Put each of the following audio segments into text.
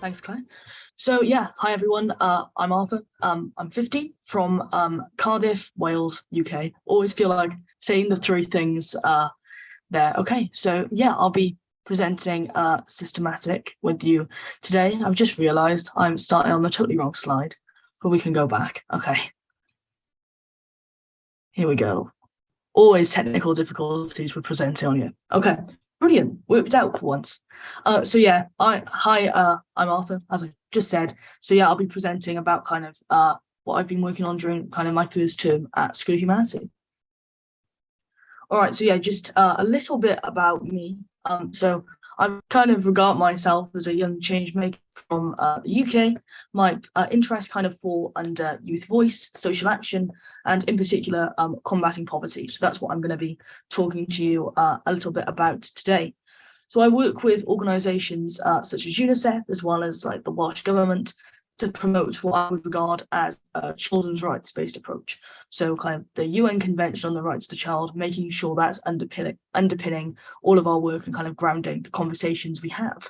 Thanks, Claire. So yeah, hi everyone. I'm Arthur. I'm 15 from Cardiff, Wales, UK. Always feel like saying the three things there. Okay, so yeah, I'll be presenting systematic with you today. I've just realised I'm starting on the totally wrong slide, but we can go back. Okay, here we go. Always technical difficulties with presenting on you. Okay, brilliant. Worked out for once. So yeah, I'm Arthur, as I just said. So yeah, I'll be presenting about kind of what I've been working on during kind of my first term at School of Humanity. All right, so yeah, just a little bit about me. So I kind of regard myself as a young change maker from the UK. My interests kind of fall under youth voice, social action, and in particular, combating poverty. So that's what I'm going to be talking to you a little bit about today. So I work with organisations such as UNICEF, as well as like the Welsh Government, to promote what I would regard as a children's rights-based approach. So kind of the UN Convention on the Rights of the Child, making sure that's underpinning all of our work and kind of grounding the conversations we have.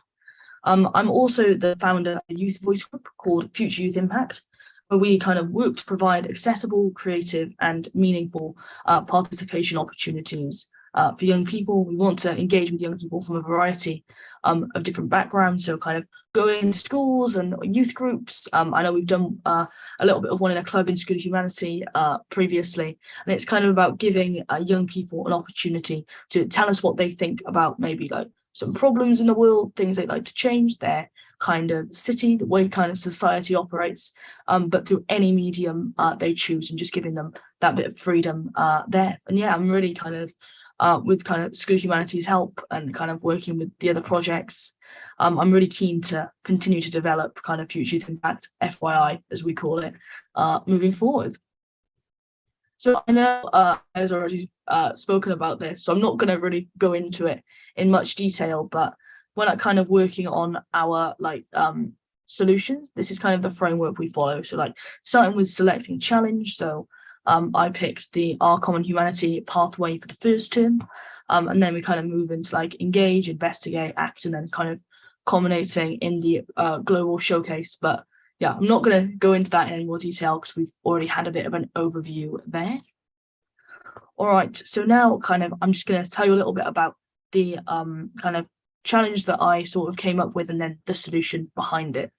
I'm also the founder of a youth voice group called Future Youth Impact, where we kind of work to provide accessible, creative, and meaningful participation opportunities for young people. We want to engage with young people from a variety of different backgrounds, so kind of going to schools and youth groups. I know we've done a little bit of one in a club in School of Humanity previously, and it's kind of about giving young people an opportunity to tell us what they think about maybe like some problems in the world, things they'd like to change, their kind of city, the way kind of society operates, but through any medium they choose, and just giving them that bit of freedom there. And yeah, I'm really kind of with kind of School of Humanity's help and kind of working with the other projects, I'm really keen to continue to develop kind of Future Youth Impact, FYI, as we call it, moving forward. So I know I've already spoken about this, so I'm not going to really go into it in much detail, but when I'm kind of working on our like solutions, this is kind of the framework we follow. So like starting with selecting challenge. So I picked the Our Common Humanity pathway for the first term, and then we kind of move into like engage, investigate, act, and then kind of culminating in the global showcase. But yeah, I'm not going to go into that in any more detail because we've already had a bit of an overview there. All right, so now kind of I'm just going to tell you a little bit about the kind of challenge that I sort of came up with and then the solution behind it.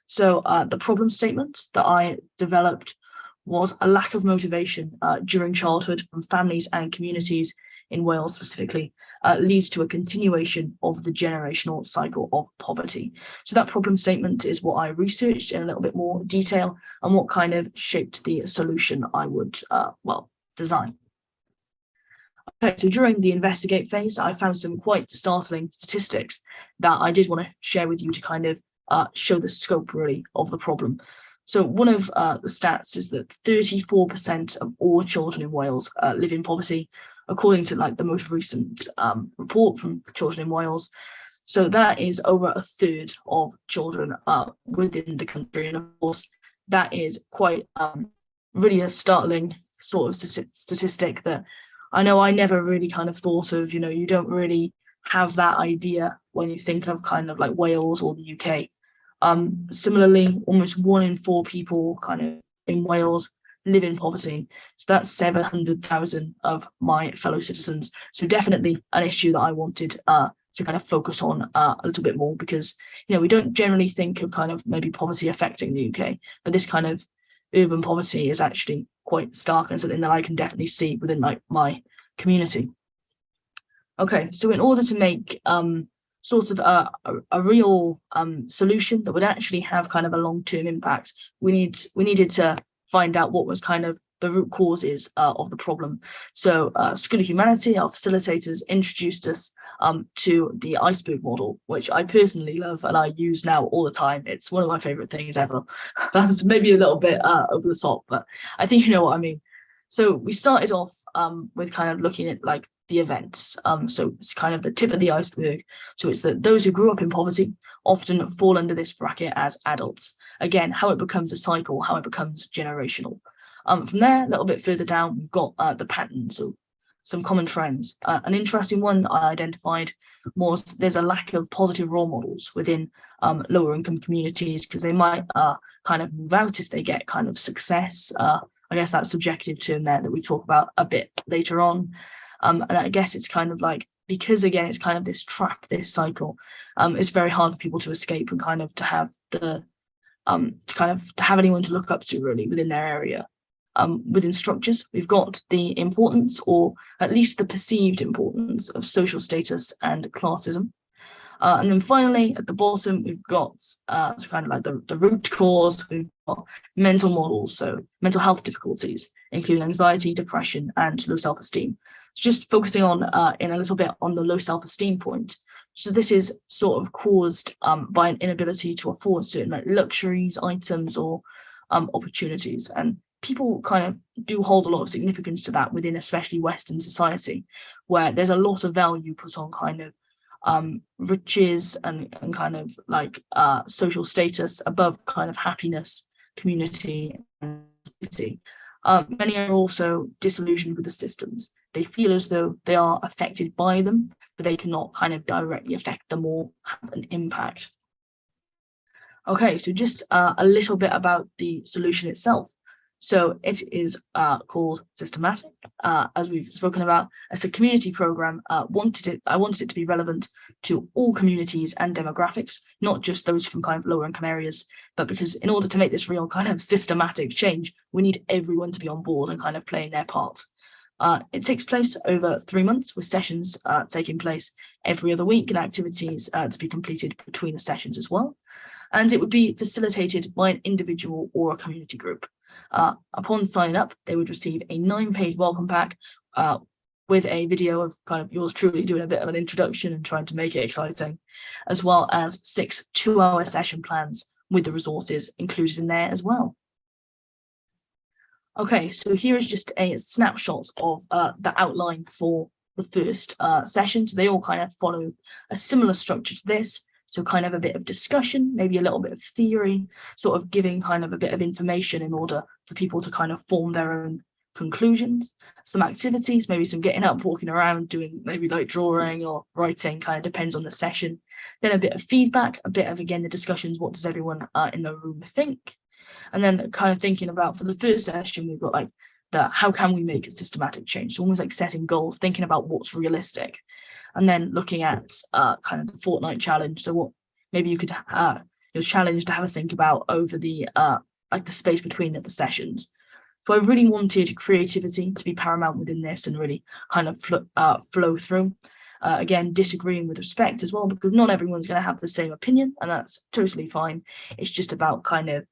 So the problem statement that I developed was a lack of motivation during childhood from families and communities in Wales specifically leads to a continuation of the generational cycle of poverty. So that problem statement is what I researched in a little bit more detail and what kind of shaped the solution I would, design. Okay, so during the investigate phase, I found some quite startling statistics that I did want to share with you to kind of show the scope really of the problem. So one of the stats is that 34% of all children in Wales live in poverty, according to like the most recent report from Children in Wales. So that is over a third of children within the country. And of course, that is quite really a startling sort of statistic that I know I never really kind of thought of. You know, you don't really have that idea when you think of kind of like Wales or the UK. Similarly, almost 1 in 4 people kind of in Wales live in poverty. So that's 700,000 of my fellow citizens. So definitely an issue that I wanted to kind of focus on a little bit more because, you know, we don't generally think of kind of maybe poverty affecting the UK, but this kind of urban poverty is actually quite stark and something that I can definitely see within like my community. Okay, so in order to make sort of a real solution that would actually have kind of a long-term impact, we needed to find out what was kind of the root causes of the problem. So School of Humanity, our facilitators, introduced us to the iceberg model, which I personally love and I use now all the time. It's one of my favorite things ever. That's maybe a little bit over the top, but I think you know what I mean. So we started off with kind of looking at like the events. So it's kind of the tip of the iceberg. So it's that those who grew up in poverty often fall under this bracket as adults. Again, how it becomes a cycle, how it becomes generational. From there, a little bit further down, we've got the pattern. So some common trends. An interesting one I identified was there's a lack of positive role models within lower income communities, because they might kind of move out if they get kind of success. I guess that's subjective term there that we talk about a bit later on. And I guess it's kind of like, because again, it's kind of this trap, this cycle, it's very hard for people to escape and kind of to have the, to have anyone to look up to really within their area. Within structures, we've got the importance, or at least the perceived importance, of social status and classism. And then finally, at the bottom, we've got kind of like the root cause. We've got mental models, so mental health difficulties, including anxiety, depression, and low self-esteem. Just focusing on in a little bit on the low self-esteem point. So this is sort of caused by an inability to afford certain like luxuries, items, or opportunities. And people kind of do hold a lot of significance to that within especially Western society, where there's a lot of value put on kind of riches and kind of like social status above kind of happiness, community, and city. Many are also disillusioned with the systems. They feel as though they are affected by them, but they cannot kind of directly affect them or have an impact. Okay, so just a little bit about the solution itself. So it is called Systematic, as we've spoken about. As a community program, I wanted it to be relevant to all communities and demographics, not just those from kind of lower income areas, but because in order to make this real kind of systematic change, we need everyone to be on board and kind of playing their part. It takes place over 3 months, with sessions taking place every other week and activities to be completed between the sessions as well. And it would be facilitated by an individual or a community group. Upon signing up, they would receive a 9-page welcome pack with a video of kind of yours truly doing a bit of an introduction and trying to make it exciting, as well as 6 2-hour session plans with the resources included in there as well. Okay, so here is just a snapshot of the outline for the first session. So they all kind of follow a similar structure to this. So kind of a bit of discussion, maybe a little bit of theory, sort of giving kind of a bit of information in order for people to kind of form their own conclusions. Some activities, maybe some getting up, walking around, doing maybe like drawing or writing, kind of depends on the session. Then a bit of feedback, a bit of, again, the discussions, what does everyone in the room think? And then kind of thinking about, for the first session, we've got like how can we make a systematic change? So almost like setting goals, thinking about what's realistic. And then looking at kind of the fortnight challenge. So what maybe you could your challenge to have a think about over the like the space between the sessions. So I really wanted creativity to be paramount within this and really kind of flow through. Again, disagreeing with respect as well, because not everyone's going to have the same opinion, and that's totally fine. It's just about kind of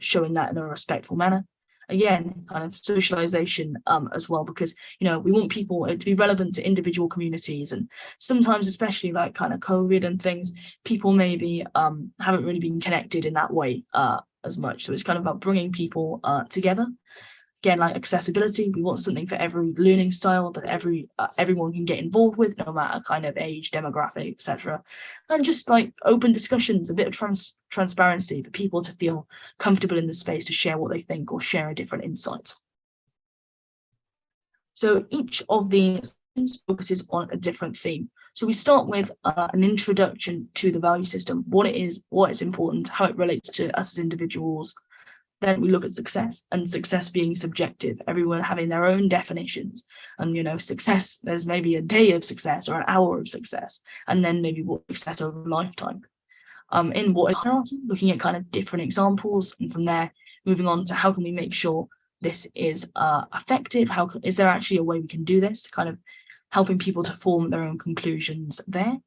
showing that in a respectful manner. Again, kind of socialization as well, because, you know, we want people to be relevant to individual communities. And sometimes, especially like kind of COVID and things, people maybe haven't really been connected in that way as much. So it's kind of about bringing people together. Again, like accessibility, we want something for every learning style that everyone can get involved with, no matter kind of age, demographic, etc. And just like open discussions, a bit of transparency for people to feel comfortable in the space to share what they think or share a different insight. So each of these focuses on a different theme. So we start with an introduction to the value system, what it is, what it's important, how it relates to us as individuals. Then we look at success, and success being subjective, everyone having their own definitions. And, you know, success, there's maybe a day of success or an hour of success, and then maybe what success over a lifetime. In what is hierarchy, looking at kind of different examples, and from there, moving on to how can we make sure this is effective? Is there actually a way we can do this? Kind of helping people to form their own conclusions there.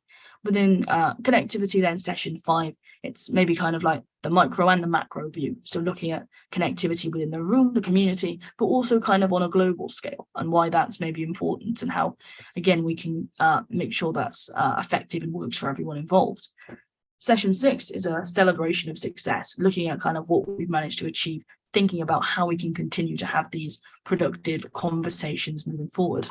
Within connectivity, then session 5, it's maybe kind of like the micro and the macro view. So looking at connectivity within the room, the community, but also kind of on a global scale, and why that's maybe important, and how, again, we can make sure that's effective and works for everyone involved. Session 6 is a celebration of success, looking at kind of what we've managed to achieve, thinking about how we can continue to have these productive conversations moving forward.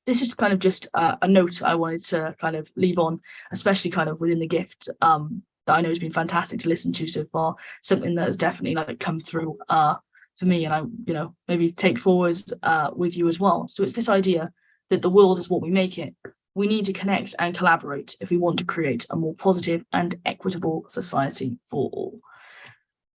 This is kind of just a note I wanted to kind of leave on, especially kind of within the gift that I know has been fantastic to listen to so far, something that has definitely like come through for me, and I, maybe take forward with you as well. So it's this idea that the world is what we make it. We need to connect and collaborate if we want to create a more positive and equitable society for all.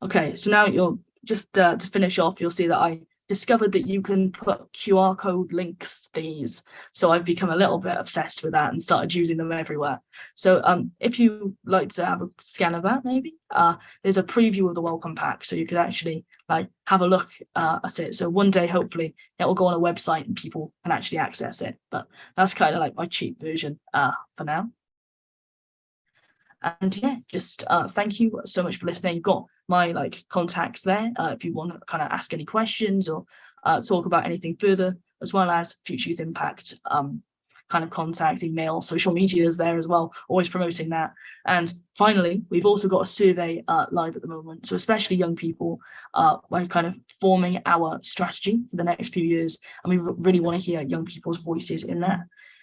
Okay, so now you'll just to finish off, you'll see that I discovered that you can put QR code links these. So I've become a little bit obsessed with that and started using them everywhere. So if you like to have a scan of that, maybe there's a preview of the welcome pack, so you could actually like have a look at it. So one day, hopefully, it will go on a website and people can actually access it. But that's kind of like my cheap version for now. And yeah, just thank you so much for listening. You've got my like contacts there if you want to kind of ask any questions or talk about anything further, as well as Future Youth Impact kind of contact, email, social media is there as well, always promoting that. And finally, we've also got a survey live at the moment. So especially young people, we're kind of forming our strategy for the next few years, and we really want to hear young people's voices in that.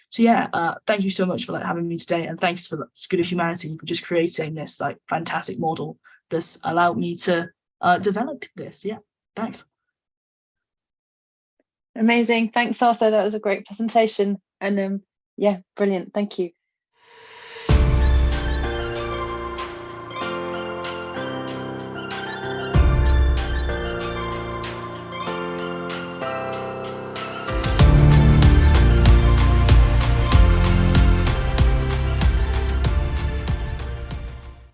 So yeah, thank you so much for having me today, and thanks for School of Humanity for just creating this like fantastic model that's allowed me to develop this. Yeah, thanks. Amazing. Thanks, Arthur. That was a great presentation. And yeah, brilliant. Thank you.